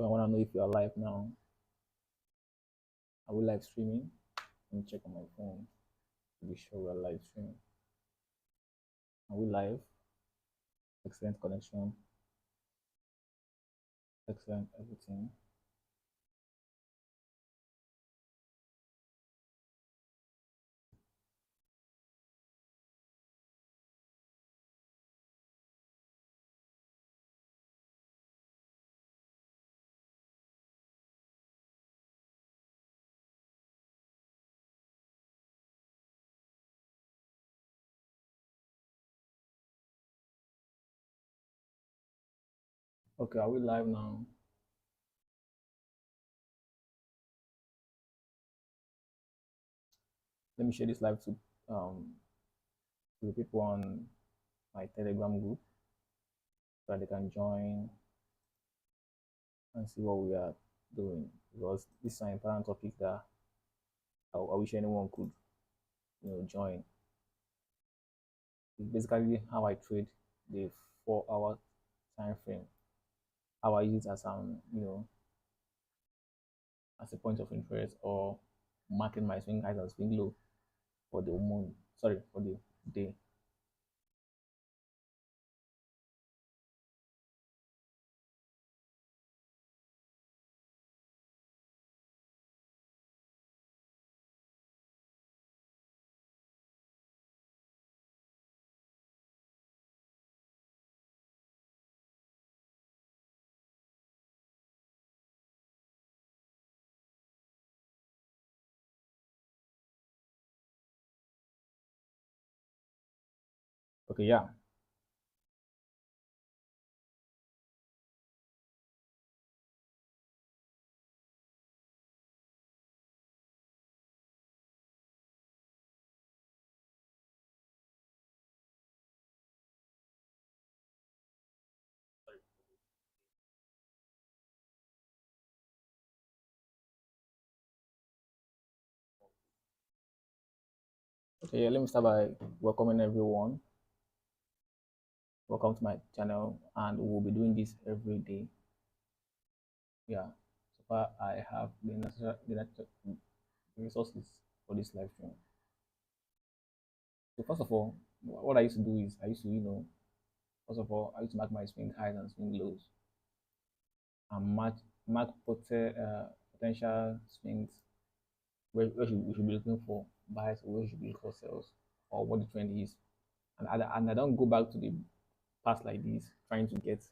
So I want to know if you are live now. Are we live streaming? Let me check on my phone to be sure we are live streaming. Are we live? Excellent connection. Excellent everything. Okay, are we live now? Let me share this live um to the people on my Telegram group so that they can join and see what we are doing, because this is an important topic that I wish anyone could join. It's basically how I trade the 4 hour time frame. How I use it as as a point of interest, or marking my swing highs and swing low for the month. Sorry, for the day. Okay, yeah. Okay, yeah, let me start by welcoming everyone. Welcome to my channel, and we'll be doing this every day. Yeah, so far I have the resources for this live stream. So first of all, what I used to do is I used to, first of all, I used to mark my swing highs and swing lows, and potential swings where we should be looking for buys, or where we should be looking for sales, or what the trend is. And I don't go back to the past like this, trying to get,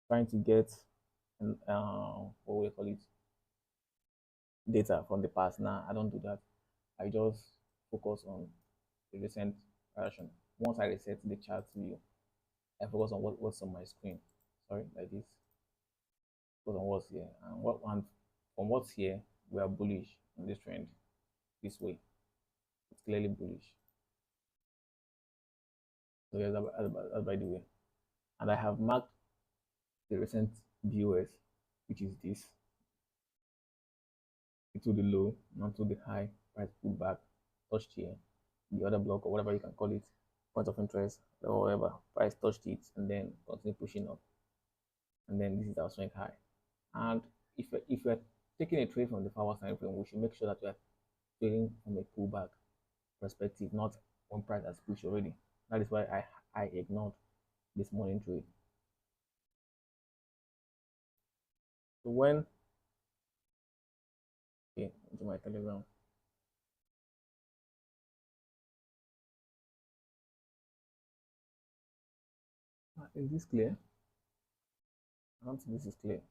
trying to get, what we call it, data from the past. Now, I don't do that. I just focus on the recent version. Once I reset the chart view, I focus on what's on my screen. Sorry, like this. Focus on what's here. And from what's here, we are bullish on this trend this way. It's clearly bullish. So yeah, that's by the way. And I have marked the recent BOS, which is this, into the low, not to the high, price pullback, touched here, the other block, or whatever you can call it, point of interest, or whatever, price touched it, and then continue pushing up. And then this is our swing high. And if we're taking a trade from the 4 hour time frame, we should make sure that we're trading from a pullback perspective, not when price has pushed already. That is why I ignored this morning trade. So when, okay, into my Telegram. Is this clear? I don't think this is clear.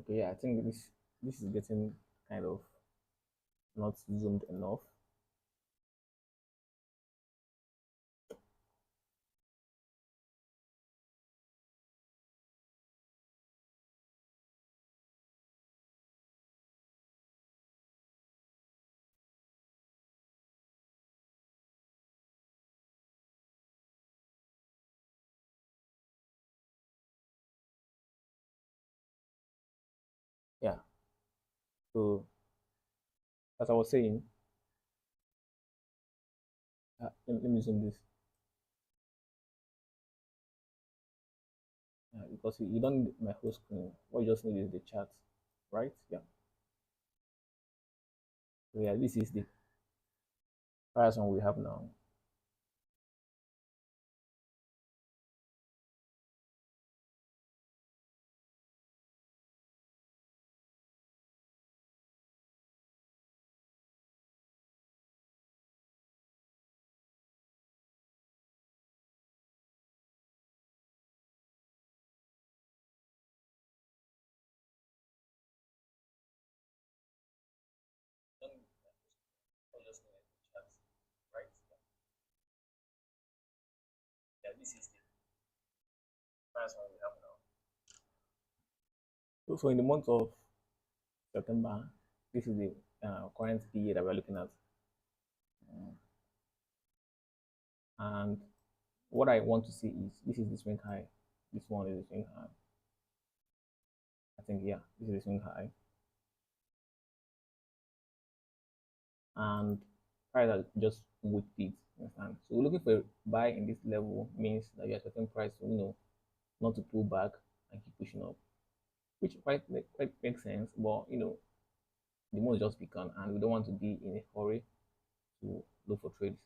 Okay, yeah, I think this is getting kind of not zoomed enough. So as I was saying, let me zoom this because you don't need my whole screen. What you just need is the chart, right? Yeah. So yeah, this is the price one we have now. Right? Yeah, this is the price one we have now. So in the month of September, this is the current PA that we're looking at. And what I want to see is this is the swing high. This one is the swing high. I think, yeah, this is the swing high. And price has just with it. Understand? So looking for a buy in this level means that you're expecting price to, not to pull back and keep pushing up, which quite makes sense. But the month just begun, and we don't want to be in a hurry to look for trades.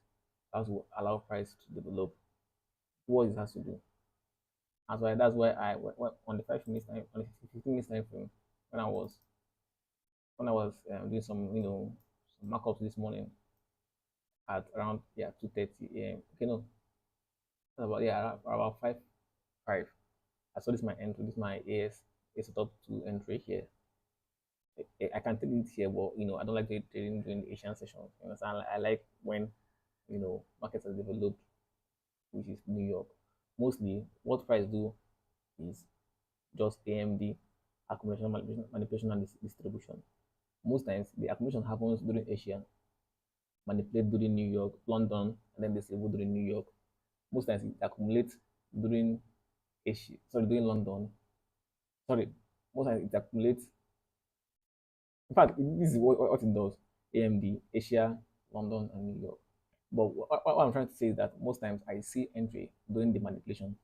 That will allow price to develop. What it has to do. That's why on the 5 minutes time, on the 15 minutes time frame, when I was doing some some markups this morning at around 2:30 a.m. Okay, no, about about 5. I saw this my entry, this my AS top 2 entry here. I can take it here, but I don't like trading during the Asian session. You understand? I like when markets are developed, which is New York. Mostly, what price do is just AMD accumulation, manipulation, and distribution. Most times, the accumulation happens during Asia, manipulate during New York, London, and then distribute during New York. Most times, it accumulates during Asia, sorry, during London. Sorry, most times it accumulates. In fact, this is what it does: AMD, Asia, London, and New York. But what I'm trying to say is that most times I see entry during the manipulation.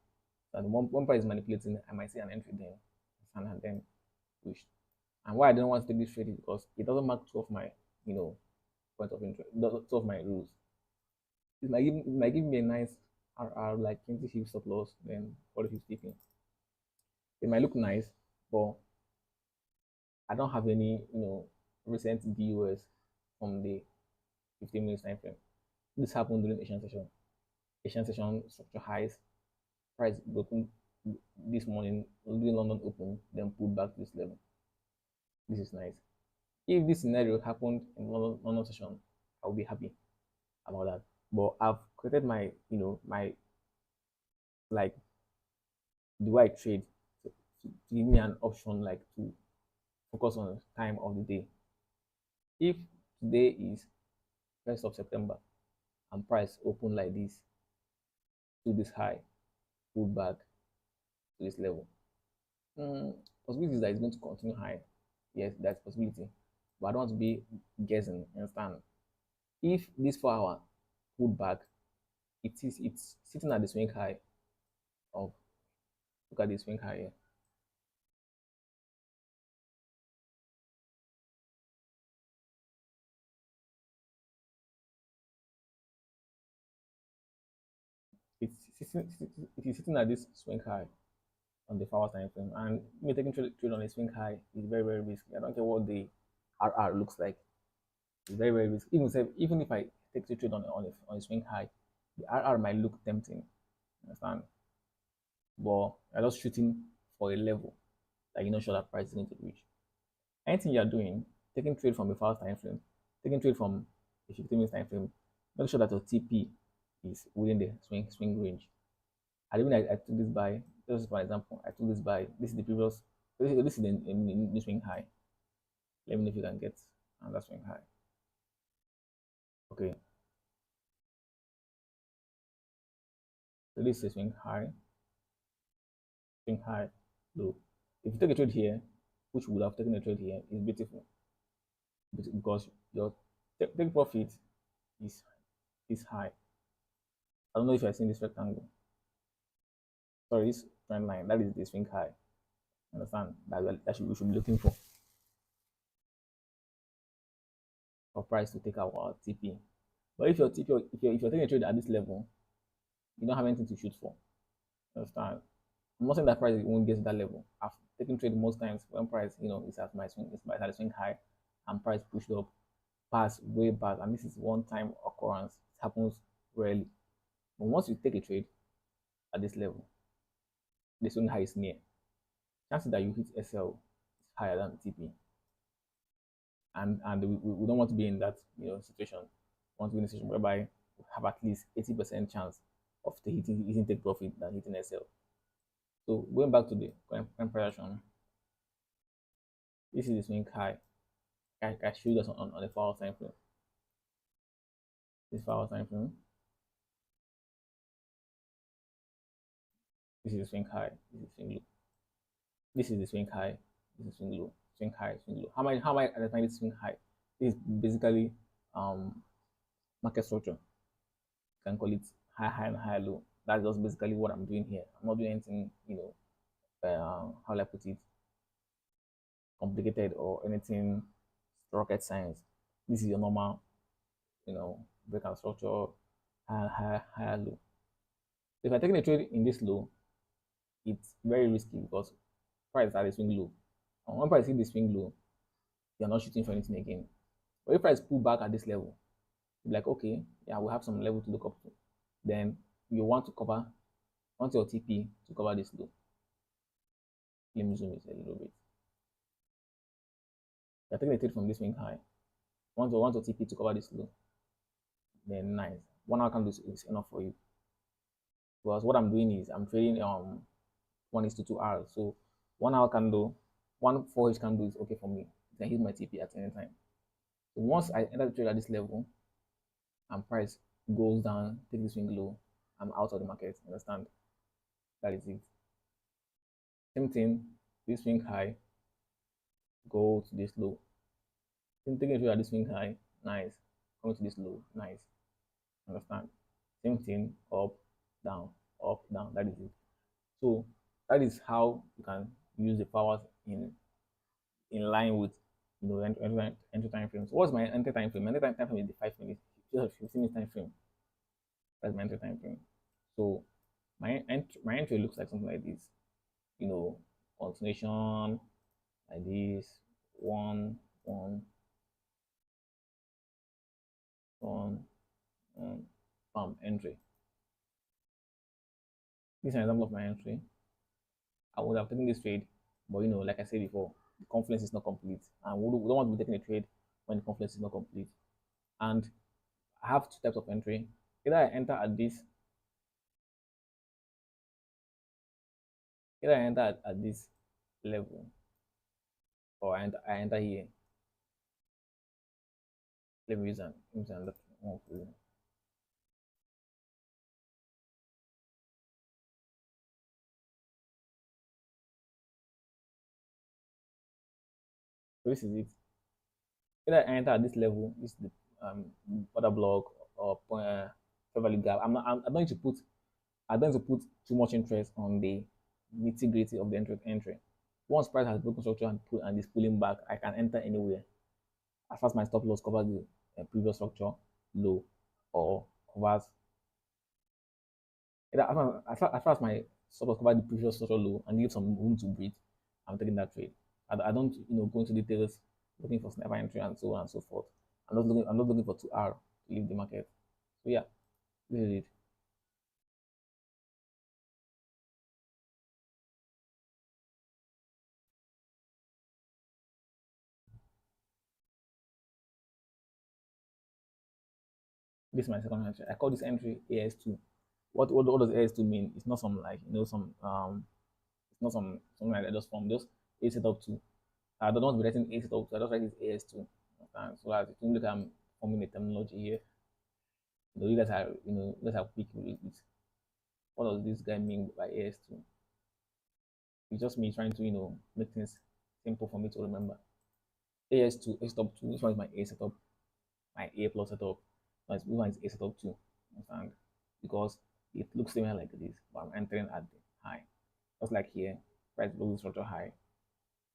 So the one price is manipulating, I might see an entry then, and then push. And why I don't want to take this trade is because it doesn't mark two of my, point of interest, two of my rules. It might give me a nice RR like 20 ship stop loss, then 40-50 pin. It might look nice, but I don't have any, recent BUS from the 15 minutes time frame. This happened during Asian session. Asian session structure highs, price broken this morning during London Open, then pulled back to this level. This is nice. If this scenario happened in London session, I'll be happy about that. But I've created my, my like, do I trade to give me an option like to focus on time of the day. If today is 1st of September and price open like this to this high, pull back to this level, possibility is that it's going to continue high. Yes, that's possibility. But I don't want to be guessing. Understand? If this 4 hour pulled back, it's sitting at the swing high of, look at the swing high here. It is sitting at this swing high on the 4 hour time frame, and me taking trade on a swing high is very, very risky. I don't care what the RR looks like. It's very, very risky. Even if I take the trade on a swing high, the RR might look tempting. Understand? But you're just shooting for a level that you're not sure that price is going to reach. Anything you're doing, taking trade from a fast time frame, taking trade from a 15 minutes time frame, make sure that your TP is within the swing range. I even I took this buy. Just for example, I took this buy. This is the previous. This is the swing high. Let me know if you can get another swing high. Okay. So this is a swing high, low. If you take a trade here, which would have taken a trade here, is beautiful. because your take profit is high. I don't know if you're seeing this rectangle. Sorry, this trend line, that is the swing high. Understand that we should be looking for price to take our TP. But if you're taking a trade at this level, you don't have anything to shoot for. Understand? I'm not saying that price won't get to that level. I've taken trade most times when price, is at my swing, it's at the swing high, and price pushed up, pass way back, and this is one time occurrence. It happens rarely. But once you take a trade at this level, the swing high is near. Chances that you hit SL is higher than TP, and we don't want to be in that situation. We want to be in a situation whereby we have at least 80% chance of hitting take profit than hitting SL. So going back to the comparison, this is the swing high. I show you this on the 4 hour time frame. This 4 hour time frame. This is the swing high. This is swing low. This is the swing high. This is swing low. Swing high. Swing low. How am I identifying this swing high? This is basically market structure. You can call it high, high, and high, low. That's just basically what I'm doing here. I'm not doing anything, how will I put it, complicated or anything rocket science. This is your normal, breakout structure, high, high, high, low. If I'm taking a trade in this low, it's very risky because price at the swing low. And when price hit the swing low, you're not shooting for anything again. But if price pull back at this level, you're like, okay, yeah, we have some level to look up to. Then you want your TP to cover this low. Let me zoom it a little bit. You're taking a trade from this swing high. Want your TP to cover this low. Then nice. 1 hour candle is enough for you. Because what I'm doing is I'm trading 1:2 hours. So 1 hour candle, 4H candle is okay for me. I can hit my TP at any time. So once I enter the trade at this level and price goes down, take this swing low, I'm out of the market. Understand? That is it. Same thing, this swing high, go to this low. Taking a trade at this swing high, nice. Coming to this low, nice. Understand? Same thing, up, down, up, down. That is it. So that is how you can use the powers in line with entry time frames. What's my entry time frame? My entry time frame is the 5 minutes, 15 minutes time frame. That's my entry time frame. So my entry looks like something like this. Continuation like this, one, one, one, entry. This is an example of my entry. I would have taken this trade, but like I said before, the confluence is not complete, and we don't want to be taking a trade when the confluence is not complete. And I have two types of entry. Either I enter at this level, or I enter here. Let me use another one for you. So this is it. Either I enter at this level, this is the order block or fair value gap. I'm going to put I don't need to put too much interest on the nitty gritty of the entry. Once price has broken structure and is pulling back, I can enter anywhere. As far as my stop loss covers the previous structure low or covers as far as my stop loss covers the previous structure low and give some room to breathe, I'm taking that trade. I don't go into details looking for sniper entry and so on and so forth. I'm not looking for 2 hours to leave the market. So yeah, this is it. This is my second entry. I call this entry AS2. What does AS2 mean? It's not some like it's not something like that just from just A setup two. I don't want to be writing A setup two. I just write this AS2. So that you look I'm forming the terminology here. You guys are quick with it. What does this guy mean by AS2? It's just me trying to make things simple for me to remember. AS2, A setup 2. This one is my A setup, my A plus setup. This one is A setup 2. Understand? Because it looks similar like this, but I'm entering at the high. Just like here, price below structure high.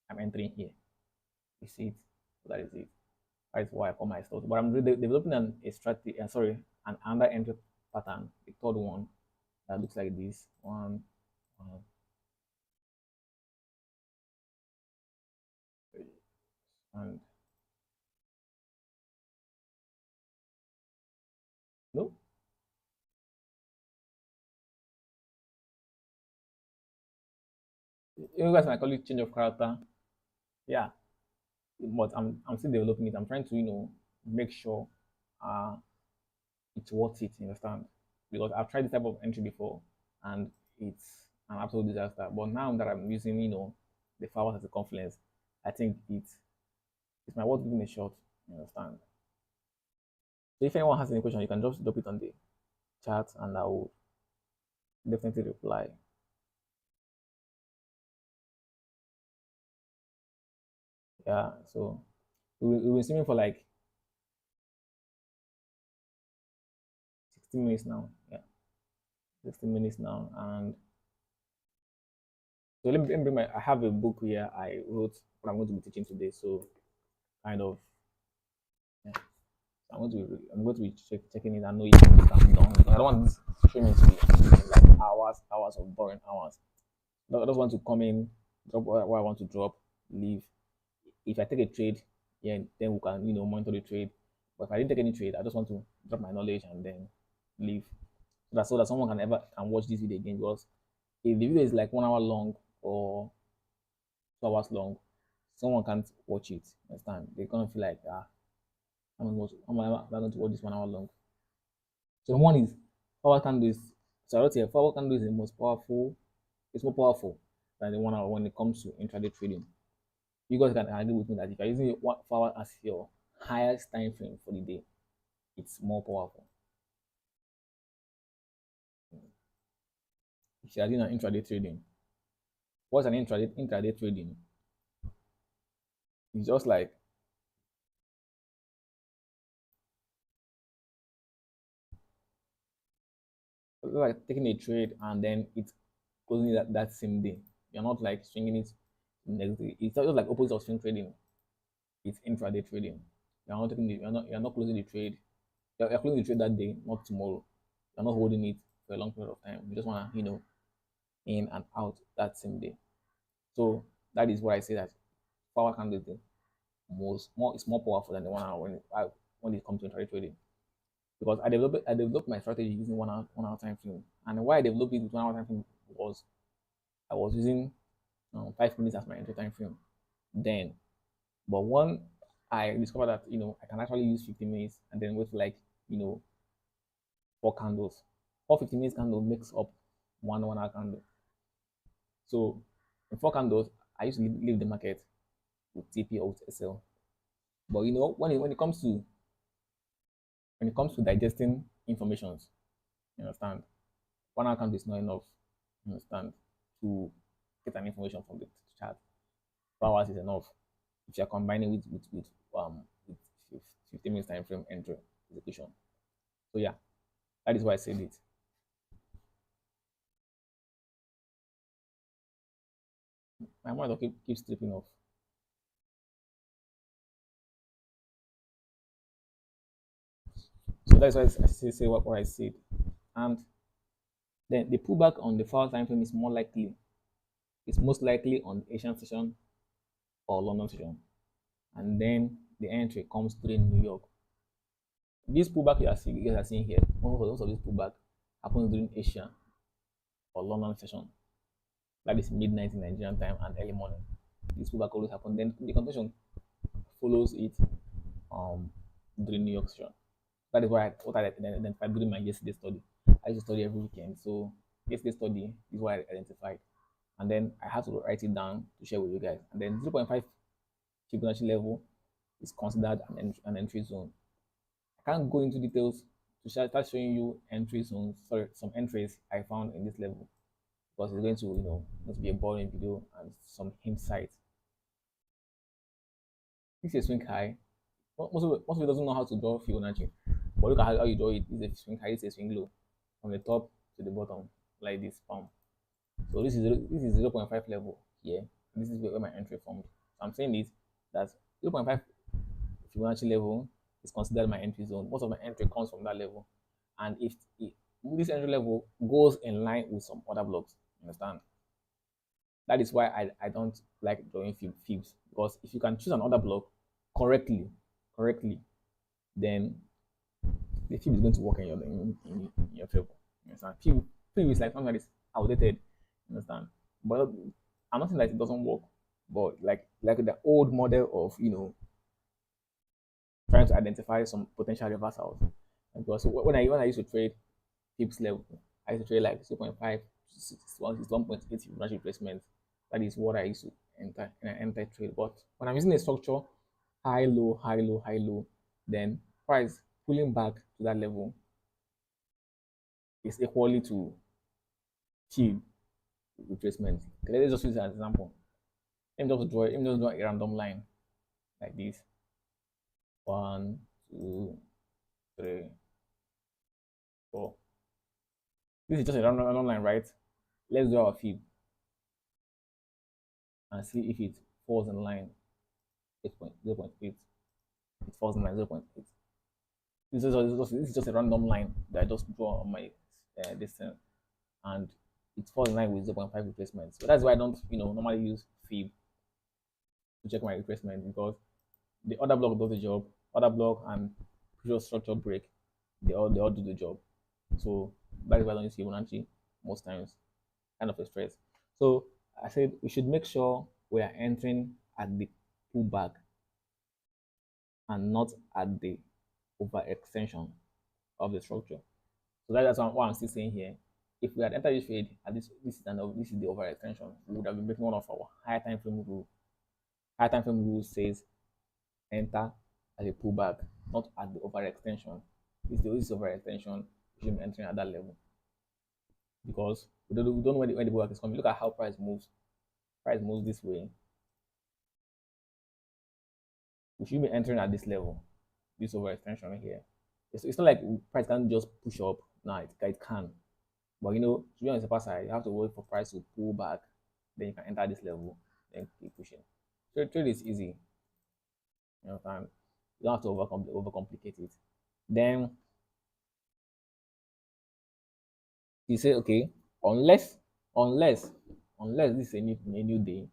I'm entering here. You see it? So that is it. That is why I call my stores. But I'm developing a strategy, sorry, an under entry pattern, the third one that looks like this. One, and no, you guys might call it change of character. Yeah, but I'm still developing it. I'm trying to make sure uh it's worth it. You understand? Because I've tried this type of entry before, and it's an absolute disaster. But now that I'm using the flowers as a confluence, I think it's my worth giving a shot. You understand? So if anyone has any question, you can just drop it on the chat, and I will definitely reply. Yeah. So we've been streaming for like 16 minutes now. Yeah, 16 minutes now, and so let me bring my. I have a book here. I wrote what I'm going to be teaching today. So kind of. Yeah. So I'm going to be checking it and know if I'm done. I don't want this streaming to be like hours of boring hours. I just want to come in, drop what I want to drop, leave. If I take a trade, yeah, then we can monitor the trade. But if I didn't take any trade, I just want to drop my knowledge and then leave. So that someone can watch this video again. Because if the video is like 1 hour long or 2 hours long, someone can't watch it. Understand? They're gonna feel like am I going to watch this 1 hour long? So one is power candle is so I wrote here power candle is the most powerful. It's more powerful than the 1 hour when it comes to intraday trading. You guys can agree with me that if you're using 1 hour as your highest time frame for the day, it's more powerful. If you're doing an intraday trading, what's an intraday trading? It's just like taking a trade and then it's closing it that same day. You're not like swinging it next day. It's just like opposite of swing trading. It's intraday trading. You're not closing the trade. You're closing the trade that day, not tomorrow. You're not holding it for a long period of time. You just wanna, in and out that same day. So that is why I say that power candle is the more it's more powerful than the 1 hour when it comes to intraday trading. Because I developed my strategy using 1 hour time frame. And why I developed it with 1 hour time frame was I was using 5 minutes as my entry time frame then. But when I discovered that I can actually use 15 minutes and then wait for like you know 4 candles. 4 15 minutes candle makes up 1 hour candle. So in 4 candles, I used to leave the market with TP or with SL. But when it comes to digesting informations, you understand, 1 hour candle is not enough. You understand, to get an information from the chart. 4 hours is enough if you're combining with 15 minutes time frame entry execution. So yeah, that is why I said it. My monitor keeps tripping off. So that's why I say what I said. And then the pullback on the 4 hour time frame is more likely. It's most likely on the Asian session or London session. And then the entry comes to New York. This pullback you guys are seeing here, most of this pullback happens during Asia or London session. That is midnight in Nigerian time and early morning. This pullback always happens. Then the continuation follows it um during New York session. That is what I identified during my yesterday study. I used to study every weekend. So yesterday study is what I identified. And then I had to write it down to share with you guys. And then 0.5 Fibonacci level is considered an entry zone. I can't go into details to start showing you entry zones, sorry, some entries I found in this level because it's going to be a boring video and some insights. This is a swing high. Most of it doesn't know how to draw Fibonacci. But look at how you draw it. This is a swing high, this is a swing low. From the top to the bottom, like this. Palm. So this is 0.5 level here. This is where my entry formed. So I'm saying this that 0.5 Fibonacci level is considered my entry zone. Most of my entry comes from that level. And if this entry level goes in line with some other blocks, you understand? That is why I don't like drawing fibs, because if you can choose another block correctly, then the fib is going to work in your favor. You understand? Fib is like something that is outdated. You understand? But I'm not saying that it doesn't work, but like the old model of trying to identify some potential reversals. Because when I used to trade fibs level, I used to trade like 0.5 to 1.8 Fibonacci retracement. That is what I used to enter trade. But when I'm using a structure high, low, high, low, high, low, then price pulling back to that level is equally to fib retracement. Okay, let's just use as an example. Let me just draw a random line like this. 1, 2, 3, 4. This is just a random line, right? Let's draw our fib and see if it falls in line 8.0.8. It falls in line 0.8. This is just a random line that I just draw on my distance, and it falls in line with 0.5 replacement. So that's why I don't normally use fib to check my replacement, because the other block does the job. Other block and previous structure break, they all do the job. So that is why I don't use Fibonacci most times. Kind of a stress. So I said we should make sure we are entering at the pullback and not at the overextension of the structure. So that's what I'm still saying here. If we had entered this trade at this is the overextension, we would have been breaking one of our higher time frame rule. Higher time frame rule says enter at a pullback, not at the overextension. If there is overextension, you should be entering at that level, because we don't know where the pullback is coming. Look at how price moves. Price moves this way. We should be entering at this level, this overextension here. It's not like price can just push up. No, it can. But to be on the supply side, you have to wait for price to pull back. Then you can enter this level, then keep pushing. So trade is easy. You know, you don't have to overcomplicate it. Then you say, okay, unless unless this is a new day,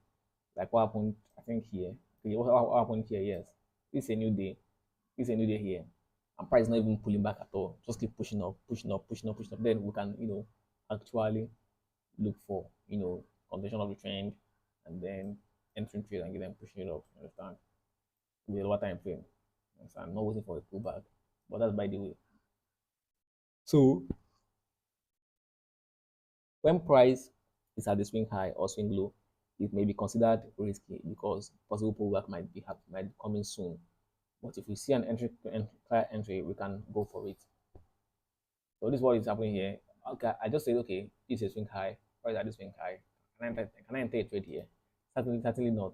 like what happened, I think here. Okay, what happened here? Yes, this is a new day. This is a new day here, and price is not even pulling back at all. Just keep pushing up, pushing up, pushing up, pushing up. Then we can actually look for condition of the trend, and then entering trade and get them pushing it up. Understand? With a lower time frame. Understand? Not waiting for a pullback, but that's by the way. So when price is at the swing high or swing low, it may be considered risky because possible pullback might be coming soon. But if we see an clear entry, we can go for it. So this is what is happening here. Okay, I just said, okay, this is a swing high. Price at this swing high. Can I enter a trade here? Certainly not.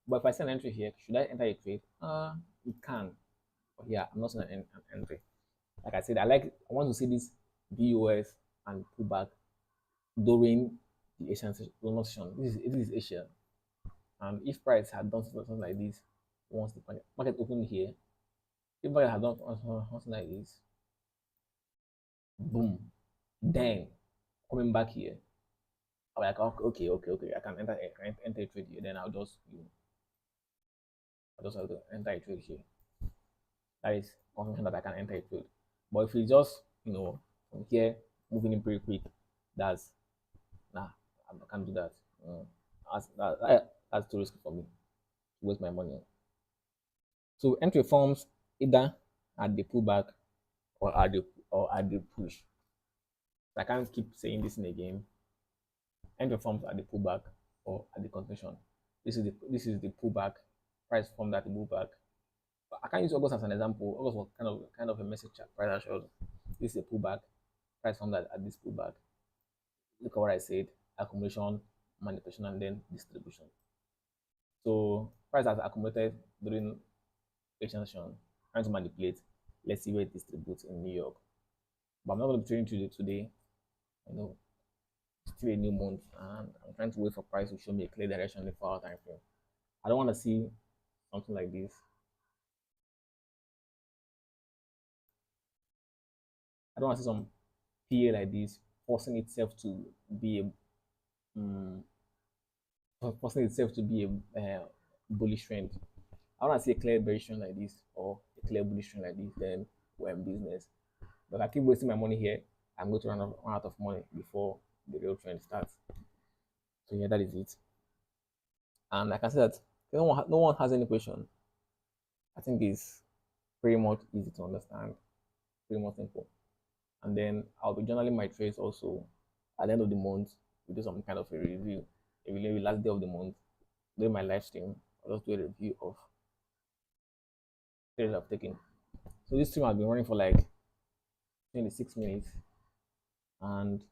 But if I see an entry here, should I enter a trade? It can. But yeah, I'm not seeing an entry. Like I said, I want to see this BOS and pullback during the Asian session. This is Asia. And if price had done something like this once the market opened here, if market had done something like this, boom, then coming back here, I'm like, okay, I can enter a trade here. Then I'll just have to enter a trade here. That is confirmation that I can enter a trade. But if it's just from here moving in pretty quick, that's nah, I can't do that. That's too risky for me to waste my money. So entry forms either at the pullback or at the push. I can't keep saying this in again. Entry forms at the pullback or at the contention. This is the pullback. Price formed at the pullback. I can't use August as an example. August was kind of a message price showed. This is a pullback. Price formed at this pullback. Look at what I said: accumulation, manipulation, and then distribution. So price has accumulated during extension, trying to manipulate. Let's see where it distributes in New York. But I'm not going to be trading today. I know it's still a new month, and I'm trying to wait for price to show me a clear direction in the 4 hour time frame. I don't want to see something like this. I don't want to see some PA like this forcing itself to be um, forcing itself to be a bullish trend. I want to see a clear bearish trend like this or a clear bullish trend like this. Then we're in business. But if I keep wasting my money here, I'm going to run out of money before the real trend starts. So yeah, that is it. And like I said, no one has any question. I think it's pretty much easy to understand, pretty much simple. And then I'll be journaling my trades also at the end of the month. We do some kind of a review. Maybe the last day of the month, during my live stream, I'll just do a review of trades I've taken. So this stream has been running for like 26 minutes, and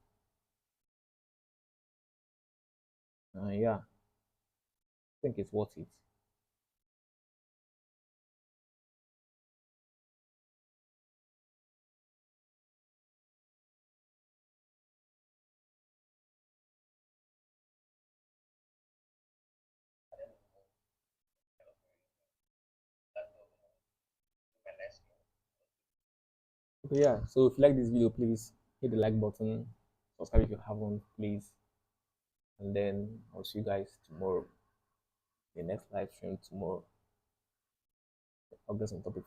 yeah, I think it's worth it. Okay, yeah. So if you like this video, please hit the like button, subscribe if you haven't, please, and then I'll see you guys tomorrow, the next live stream tomorrow. I'll get some topic.